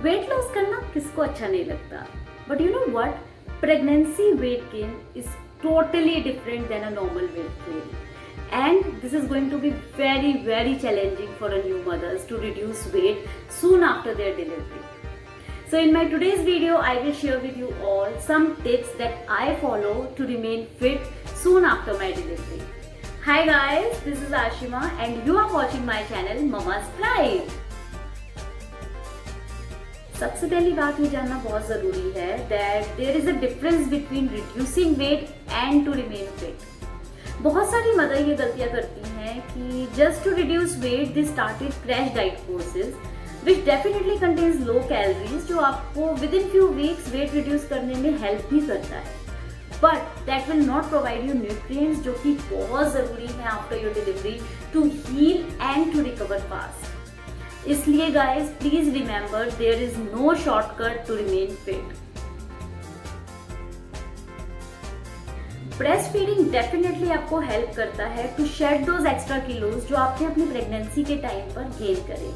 Weight loss करना किसको अच्छा नहीं लगता, but you know what, pregnancy weight gain is totally different than a normal weight gain, and this is going to be very challenging for a new mothers to reduce weight soon after their delivery. So in my today's video I will share with you all some tips that I follow to remain fit soon after my delivery. Hi guys, this is Ashima and you are watching my channel Mama's Pride. सबसे पहली बात ये जानना बहुत ज़रूरी है that there is a difference between reducing weight and to remain fit. बहुत सारी मदर ये गलतियाँ करती हैं कि just to reduce weight they started crash diet courses which definitely contains low calories जो आपको within few weeks weight reduce करने में help भी करता है, but that will not provide you nutrients जो कि बहुत ज़रूरी है after your delivery to heal and to recover fast. इसलिए guys please remember there is no shortcut to remain fit. Breast feeding definitely आपको हेल्प करता है to shed those extra kilos जो आपने अपनी प्रेगनेंसी के टाइम पर गेन करे.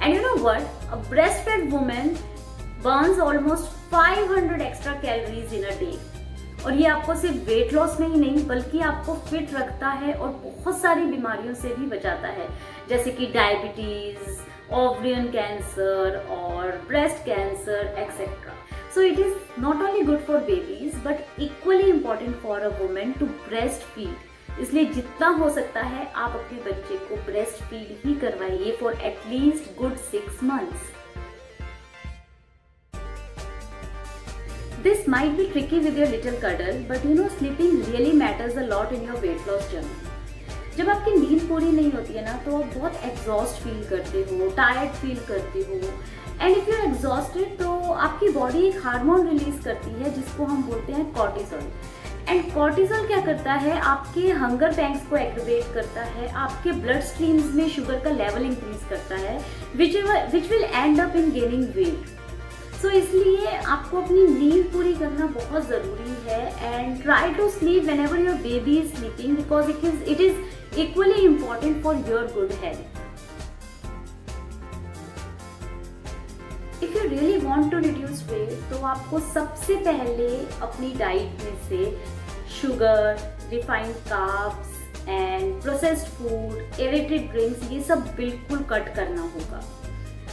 And you know what, a breast fed women burns almost 500 extra calories in a day. और ये आपको सिर्फ वेट लॉस में ही नहीं बल्कि आपको फिट रखता है और बहुत सारी बीमारियों से भी बचाता है, जैसे कि डायबिटीज, ओवरियन कैंसर और breast cancer etcetera. So it is not only good for babies but equally important for a women to breast feed. इसलिए जितना हो सकता है आप अपने बच्चे को ब्रेस्ट फीड ही करवाइए for at least good 6 months. This might be tricky with your little cuddle, but you know sleeping really matters a lot in your weight loss journey. जब आपकी नींद पूरी नहीं होती है ना तो आप बहुत एग्जॉस्ट फील करते हो, टायर्ड फील करते हो, and if you are exhausted तो आपकी बॉडी एक हार्मोन रिलीज करती है जिसको हम बोलते हैं कॉर्टिसोल. एंड कॉर्टिसोल क्या करता है, आपके हंगर पैंग्स को एक्टिवेट करता है, आपके ब्लड स्ट्रीम्स में शुगर का लेवल इंक्रीज करता है which will end up in gaining weight. So इसलिए आपको अपनी नींद पूरी करना बहुत ज़रूरी है and try to sleep whenever your baby is sleeping because it is equally important for your good health. If you really want to reduce weight तो आपको सबसे पहले अपनी डाइट में से sugar, refined carbs and processed food, aerated drinks ये सब बिल्कुल कट करना होगा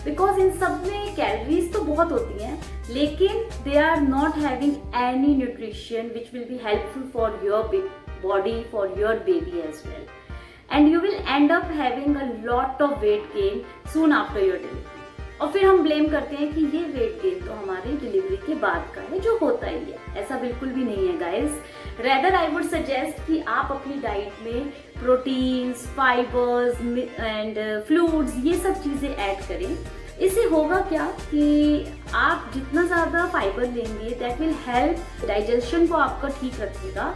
बिकॉज इन सब में कैलोरीज तो बहुत होती हैं लेकिन they are not having any nutrition which will be helpful for your body, for your baby as well, and you will end up having a lot of weight gain soon after your delivery. और फिर हम blame करते हैं कि ये weight gain तो हमारी delivery के बाद का है, जो होता ही है. ऐसा बिल्कुल भी नहीं है guys. Rather I would suggest कि आप अपनी डाइट में प्रोटीन्स, फाइबर्स एंड फ्लूइड्स ये सब चीज़ें ऐड करें. इससे होगा क्या कि आप जितना ज़्यादा फाइबर लेंगे दैट विल हेल्प डाइजेशन को आपका ठीक रखेगा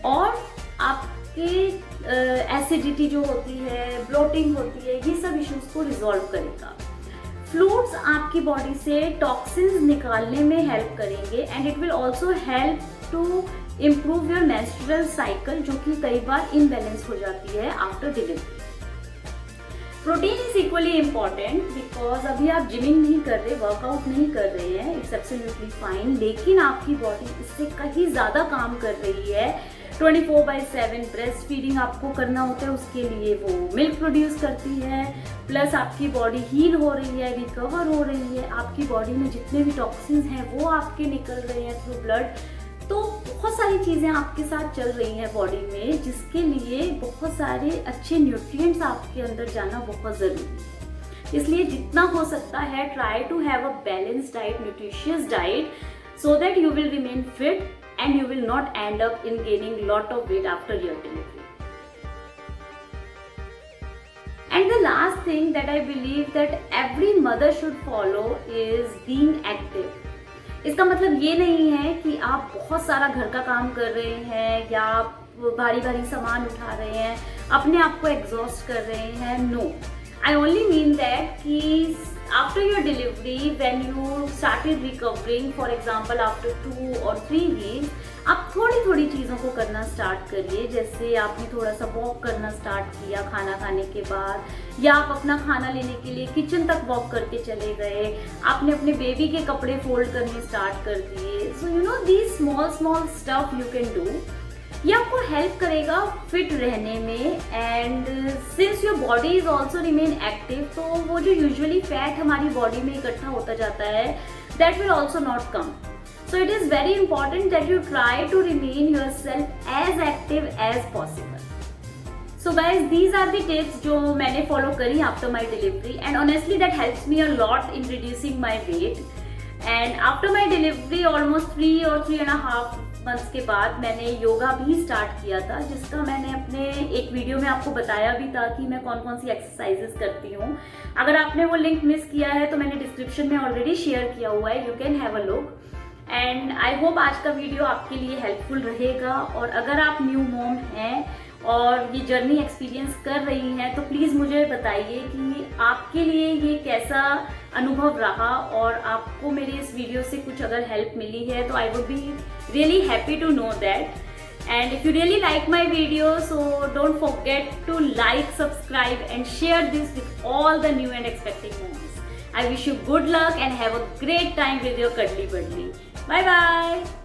और आपके एसिडिटी जो होती है, ब्लोटिंग होती है, ये सब इश्यूज को रिजॉल्व करेगा. फ्लूइड्स आपकी बॉडी से टॉक्सिन्स निकालने में हेल्प करेंगे and it will also help to improve your menstrual cycle जो कि कई बार इनबैलेंस हो जाती है after delivery. Protein is equally important because अभी आप जिमिंग नहीं कर रहे, वर्कआउट नहीं कर रहे हैं, इट्स एब्सोल्युटली फाइन, लेकिन आपकी बॉडी इससे कहीं ज़्यादा काम कर रही है. 24/7 ब्रेस्ट फीडिंग आपको करना होता है, उसके लिए वो मिल्क प्रोड्यूस करती है, प्लस आपकी बॉडी हील हो रही है, रिकवर हो रही है, आपकी बॉडी में जितने भी टॉक्सिन्स हैं वो आपके निकल रहे हैं थ्रू ब्लड. तो बहुत सारी चीज़ें आपके साथ चल रही हैं बॉडी में जिसके लिए बहुत सारे अच्छे न्यूट्रिएंट्स आपके अंदर जाना बहुत ज़रूरी है. इसलिए जितना हो सकता है try to have a balanced diet, nutritious diet so that you will remain fit and you will not end up in gaining lot of weight after your delivery. And the last thing that I believe that every mother should follow is being active. इसका मतलब ये नहीं है कि आप बहुत सारा घर का काम कर रहे हैं या आप भारी भारी सामान उठा रहे हैं, अपने आप को एग्जॉस्ट कर रहे हैं. No, I only mean that कि after your delivery, when you started recovering, for example after 2 or 3 weeks, आप थोड़ी थोड़ी चीज़ों को करना स्टार्ट करिए। जैसे आपने थोड़ा सा वॉक करना स्टार्ट किया खाना खाने के बाद, या आप अपना खाना लेने के लिए किचन तक वॉक करके चले गए, आपने अपने बेबी के कपड़े फोल्ड करने स्टार्ट कर दिए। So you know these small small stuff you can do. ये आपको हेल्प करेगा फिट रहने में, and since your body is also remain active, तो वो जो यूजुअली फैट हमारी बॉडी में इकट्ठा होता जाता है, दैट विल ऑल्सो नॉट कम। So it is very important that you try to remain yourself as active as possible. So guys, these are the tips जो मैंने फॉलो करी after my delivery, and honestly that helps me a lot in reducing my weight. And after my delivery almost 3 और 3.5 months के बाद मैंने योगा भी start किया था, जिसका मैंने अपने एक वीडियो में आपको बताया भी था कि मैं कौन कौन सी एक्सरसाइजेस करती हूँ। अगर आपने वो लिंक मिस किया है तो मैंने डिस्क्रिप्शन में ऑलरेडी शेयर किया हुआ है, you can have a look. And I hope आज का वीडियो आपके लिए हेल्पफुल रहेगा, और अगर आप न्यू मॉम हैं और ये जर्नी एक्सपीरियंस कर रही हैं तो प्लीज़ मुझे बताइए कि आपके लिए ये कैसा अनुभव रहा, और आपको मेरे इस वीडियो से कुछ अगर हेल्प मिली है तो I would be really happy to know that. And if you really like my video, so don't forget to like, subscribe and share this with all the new and expecting moms. I wish you good luck and have a great time with your cuddly buddly. Bye bye.